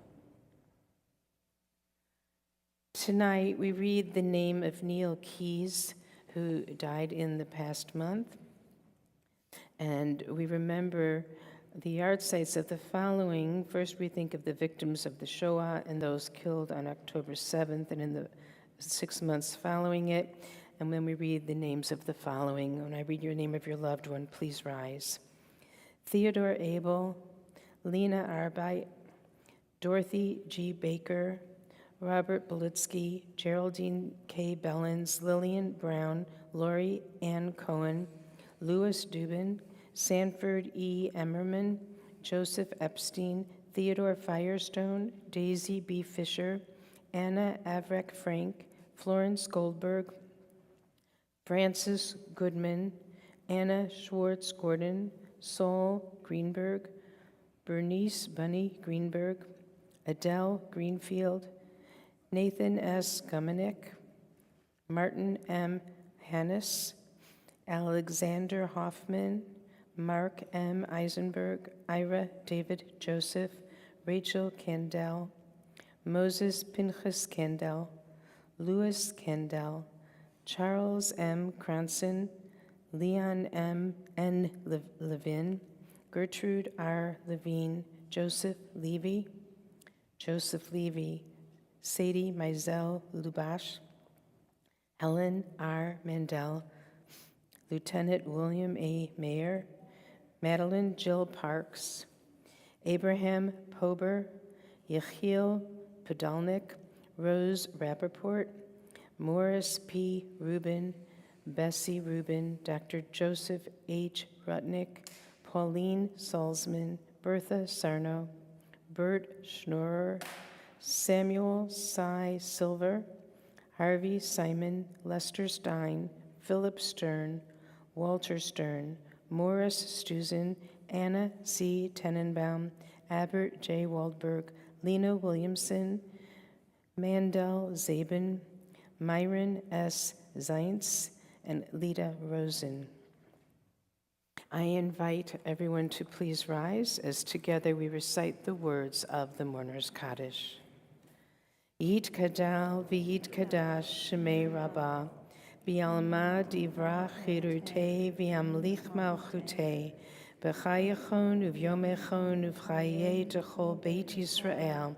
Tonight, we read the name of Neil Keyes, who died in the past month. And we remember the yard sites of the following. First, we think of the victims of the Shoah and those killed on October 7th and in the 6 months following it. And when we read the names of the following, when I read your name of your loved one, please rise. Theodore Abel, Lena Arbeit, Dorothy G. Baker, Robert Belitsky, Geraldine K. Bellins, Lillian Brown, Lori Ann Cohen, Louis Dubin, Sanford E. Emmerman, Joseph Epstein, Theodore Firestone, Daisy B. Fisher, Anna Avrek Frank, Florence Goldberg, Francis Goodman, Anna Schwartz Gordon, Saul Greenberg, Bernice Bunny Greenberg, Adele Greenfield, Nathan S. Gumanik, Martin M. Hannes, Alexander Hoffman, Mark M. Eisenberg, Ira David Joseph, Rachel Kendall, Moses Pinchas Kendall, Louis Kendall, Charles M. Cranson, Leon M. N. Levin, Gertrude R. Levine, Joseph Levy, Sadie Mizell Lubash, Helen R. Mandel, Lieutenant William A. Mayer, Madeline Jill Parks, Abraham Pober, Yechiel Podolnik, Rose Rappaport, Morris P. Rubin, Bessie Rubin, Dr. Joseph H. Rutnick, Pauline Salzman, Bertha Sarno, Bert Schnorrer, Samuel Cy Silver, Harvey Simon, Lester Stein, Philip Stern, Walter Stern, Morris Stuzen, Anna C. Tenenbaum, Albert J. Waldberg, Lena Williamson, Mandel Zabin, Myron S. Zeintz, and Lita Rosen. I invite everyone to please rise as together we recite the words of the Mourner's Kaddish. Yit Kadal v'yit Kadash Shemei Rabbah, B'yalma divra chirute v'yamlich malchute, B'chayachon uv'yomechon uv'chaye techol Beit Yisrael,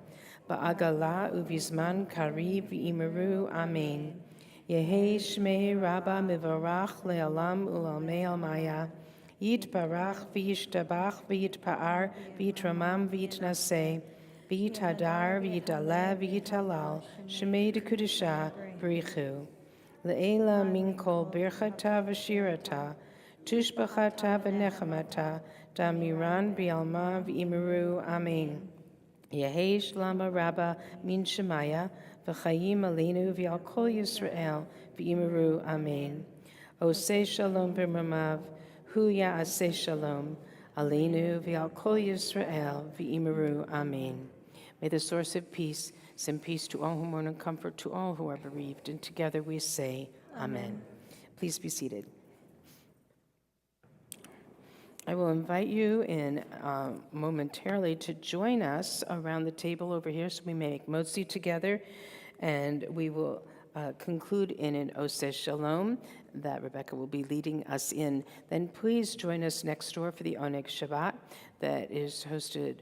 Ba'agala uv'yizman kariv v'imeru Amen. Yehi Shmei Rabba Mivarach Le'alam U'Lamei Almaya, Yit Barach V'yishtabach V'yitpa'ar V'yitramam V'yitnaseh, V'yitadar V'yitala V'yitalal, Shmei Dekudisha B'richu. Le'ela Minkol Birchata V'shirata, Tushbachata V'nechamata, Damiran B'yalma V'imeru Amen. Yehi Shlama Rabba Min Shemaya, V'chayim Aleinu V'yal Kol Yisrael V'imeru Amen. Oseh Shalom B'mamav, Hu Ya'aseh Shalom, Aleinu V'yal Kol Yisrael V'imeru Amen. May the source of peace send peace to all who mourn and comfort to all who are bereaved. And together we say, Amen. Please be seated. I will invite you in momentarily to join us around the table over here so we make motzi together, and we will conclude in an Oseh Shalom that Rebecca will be leading us in. Then please join us next door for the Oneg Shabbat that is hosted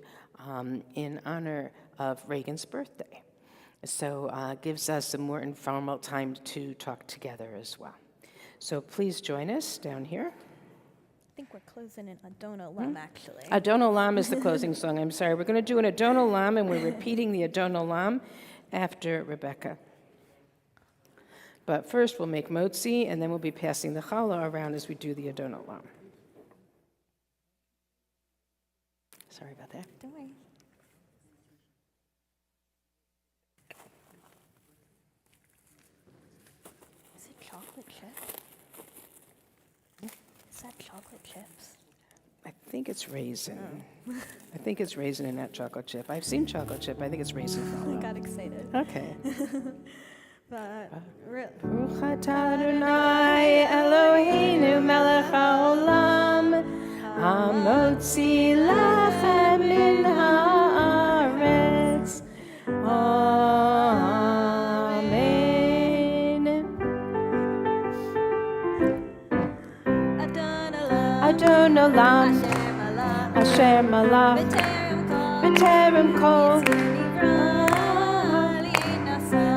in honor of Reagan's birthday. So gives us a more informal time to talk together as well. So please join us down here. I think we're closing in Adon Olam, actually. Adon Olam is the closing song. I'm sorry. We're going to do an Adon Olam, and we're repeating the Adon Olam after Rebecca. But first, we'll make motzi, and then we'll be passing the challah around as we do the Adon Olam. Sorry about that. Don't worry. Is it chocolate chips? Is that chocolate chips? I think it's raisin. I think it's raisin and not chocolate chip. I've seen chocolate chip. I think it's raisin I challah. got excited. Okay. But Baruch atah Adonai Eloheinu melech haolam, hamotzi lachem min haaretz. Amen. Adon olam, Asher malach, b'terem kol,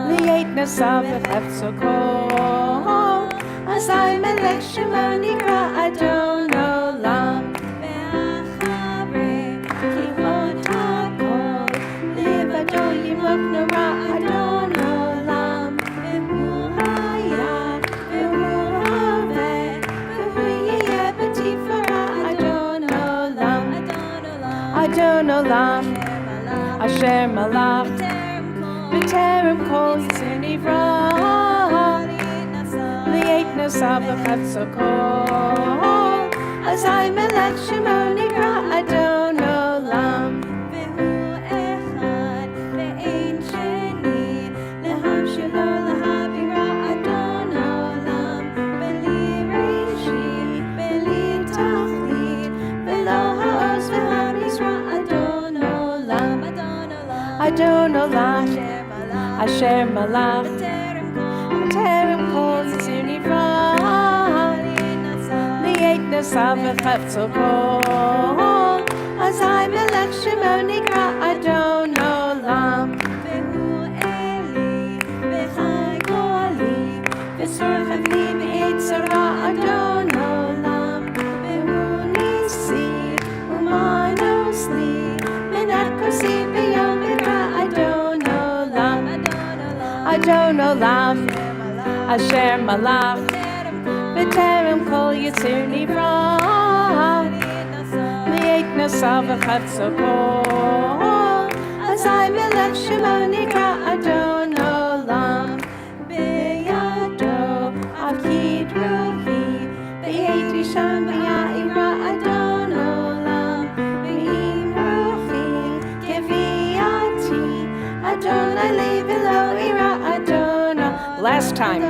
li'et nasav v'chefzo kol, azai melech shemo nikra Adon olam, ve'acharei kichot hakol, livado yimlok nora Adon olam, ve'hu hayah, ve'hu haveh, ve'hu yeh b'tifara Adon olam, Adon olam, Asher malach, b'terem kol yisir nivra, li'et nasav v'chefzo kol, azai melech shemo nikra Adon olam, ve'hu echad ve'ein sheni, lehamshilo lehabira Adon olam, beli reishi, beli tachlit, Adon Olam, Asher Malach, B'terem Kol Yitzir Nivra, Li'et Nasav V'chefzo Kol, Azai Melech Shemo Nikra Adon Olam, Vehu Eli, V'chai Goli, V'sorchav Li B'eit Zara Adon Olam, Vehu Nisi, Umanos Li, Menakosi B'yom V'ra Adon Olam, Adon Olam, Asher Malach, B'terem Kol Yitzir Nivra, Li'et Nasav V'chefzo Kol, Azai Melech Shemo Nikra Adon Olam, B'yado Akid Ruhi, B'eit Rishon B'ya'ira Adon Olam, B'im Ruhi Keviati, Adonai Li V'lo Ira Adon Olam. Last time.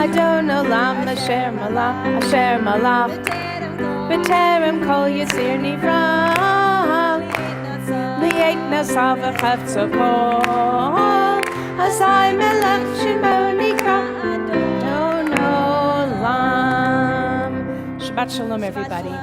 Adon Olam, Asher Malach, Asher Malach, B'terem Kol Yitzir Nivra, Li'et Nasav V'chefzo Kol, Azai Melech Shemo Nikra Adon Olam. Shabbat Shalom, everybody.